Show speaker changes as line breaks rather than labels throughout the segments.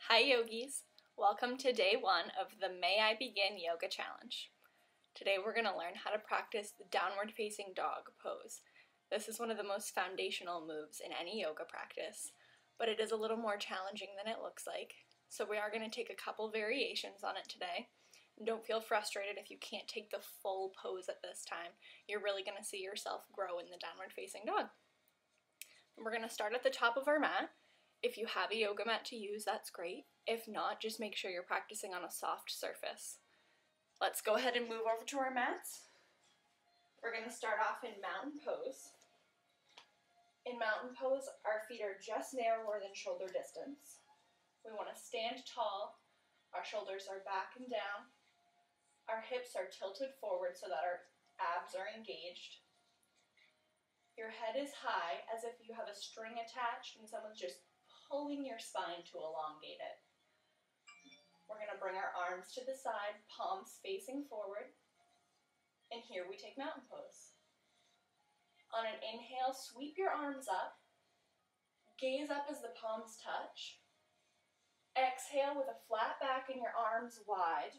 Hi yogis! Welcome to day 1 of the May I Begin Yoga Challenge. Today we're going to learn how to practice the downward facing dog pose. This is one of the most foundational moves in any yoga practice, but it is a little more challenging than it looks like. So we are going to take a couple variations on it today. And don't feel frustrated if you can't take the full pose at this time. You're really going to see yourself grow in the downward facing dog. And we're going to start at the top of our mat. If you have a yoga mat to use, that's great. If not, just make sure you're practicing on a soft surface. Let's go ahead and move over to our mats. We're going to start off in mountain pose. In mountain pose, our feet are just narrower than shoulder distance. We want to stand tall. Our shoulders are back and down. Our hips are tilted forward so that our abs are engaged. Your head is high as if you have a string attached and someone's just pulling your spine to elongate it. We're going to bring our arms to the side, palms facing forward. And here we take mountain pose. On an inhale, sweep your arms up. Gaze up as the palms touch. Exhale with a flat back and your arms wide.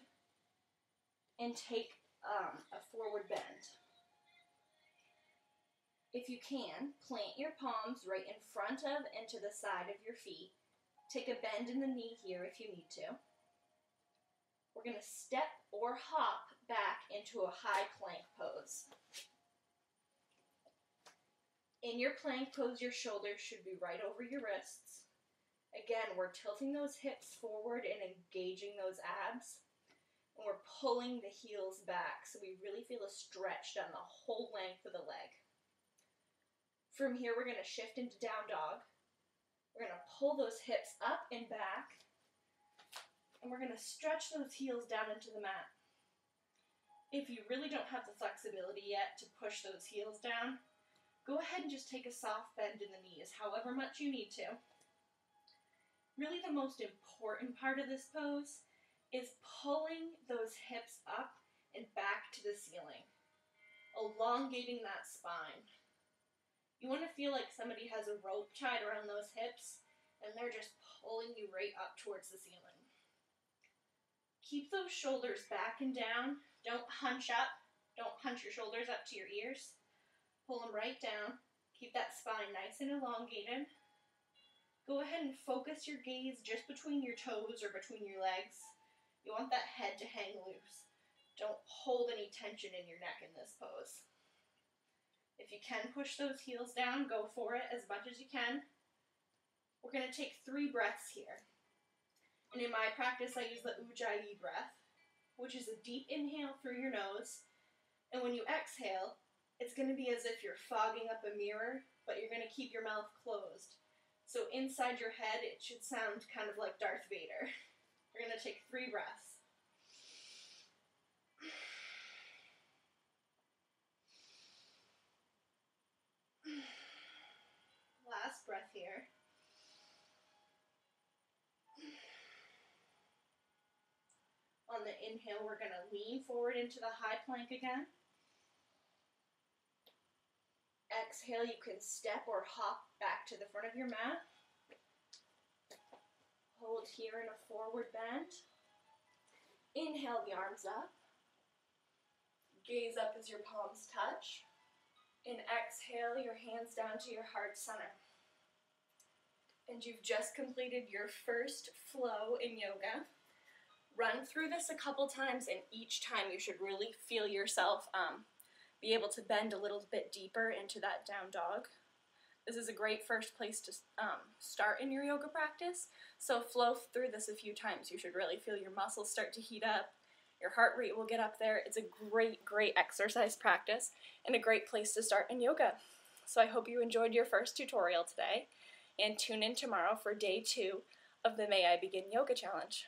And take a forward bend. If you can, plant your palms right in front of and to the side of your feet. Take a bend in the knee here if you need to. We're going to step or hop back into a high plank pose. In your plank pose, your shoulders should be right over your wrists. Again, we're tilting those hips forward and engaging those abs. And we're pulling the heels back so we really feel a stretch down the whole length of the leg. From here, we're going to shift into down dog. We're going to pull those hips up and back. And we're going to stretch those heels down into the mat. If you really don't have the flexibility yet to push those heels down, go ahead and just take a soft bend in the knees, however much you need to. Really the most important part of this pose is pulling those hips up and back to the ceiling, elongating that spine. You want to feel like somebody has a rope tied around those hips and they're just pulling you right up towards the ceiling. Keep those shoulders back and down. Don't hunch up. Don't hunch your shoulders up to your ears. Pull them right down. Keep that spine nice and elongated. Go ahead and focus your gaze just between your toes or between your legs. You want that head to hang loose. Don't hold any tension in your neck in this pose. If you can push those heels down, go for it as much as you can. We're going to take 3 breaths here. And in my practice, I use the Ujjayi breath, which is a deep inhale through your nose. And when you exhale, it's going to be as if you're fogging up a mirror, but you're going to keep your mouth closed. So inside your head, it should sound kind of like Darth Vader. We're going to take 3 breaths. Last breath here. On the inhale, we're going to lean forward into the high plank again. Exhale, you can step or hop back to the front of your mat. Hold here in a forward bend. Inhale the arms up. Gaze up as your palms touch. And exhale your hands down to your heart center. And you've just completed your first flow in yoga. Run through this a couple times, and each time you should really feel yourself be able to bend a little bit deeper into that down dog. This is a great first place to start in your yoga practice, so flow through this a few times. You should really feel your muscles start to heat up. Your heart rate will get up there. It's a great, great exercise practice and a great place to start in yoga. So I hope you enjoyed your first tutorial today, and tune in tomorrow for day 2 of the May I Begin Yoga Challenge.